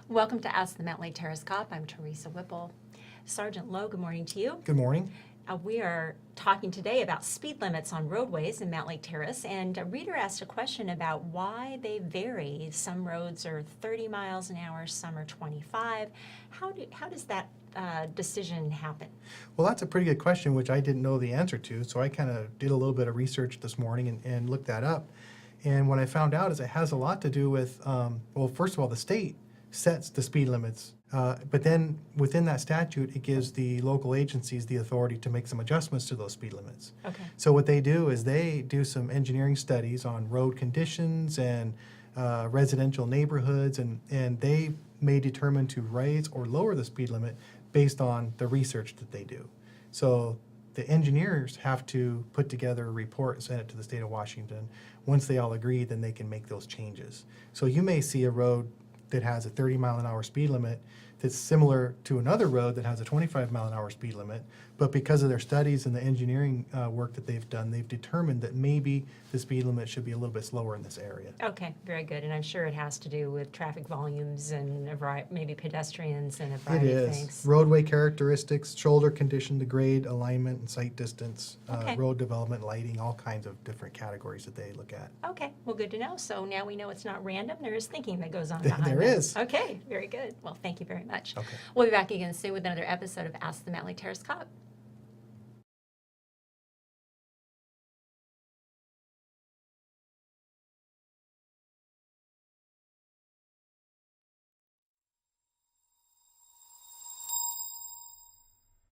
Welcome to Ask the Mountlake Terrace Cop. I'm Teresa Whipple. Sergeant Lowe, good morning to you. Good morning. We are talking today about speed limits on roadways in Mountlake Terrace, and a reader asked a question about why they vary. Some roads are 30 miles an hour, some are 25. How does that decision happen? Well, that's a pretty good question, which I didn't know the answer to, so I kind of did a little bit of research this morning and looked that up. And what I found out is it has a lot to do with, well, first of all, the state sets the speed limits, but then within that statute, it gives the local agencies the authority to make some adjustments to those speed limits. Okay. So what they do is they do some engineering studies on road conditions and residential neighborhoods, and they may determine to raise or lower the speed limit based on the research that they do. So the engineers have to put together a report and send it to the state of Washington. Once they all agree, then they can make those changes. So you may see a road that has a 30 mile an hour speed limit that's similar to another road that has a 25 mile an hour speed limit, but because of their studies and the engineering work that they've done, they've determined that maybe the speed limit should be a little bit slower in this area. Okay, very good. And I'm sure it has to do with traffic volumes and a variety, maybe pedestrians and a variety of things. Roadway characteristics, shoulder condition, the grade, alignment, and sight distance, Okay. road development, lighting, all kinds of different categories that they look at. Okay, well, good to know. So now we know it's not random. There is thinking that goes on There behind that. is. Okay, very good. Well, thank you very much. Okay. We'll be back again soon with another episode of Ask the Mountlake Terrace Cop.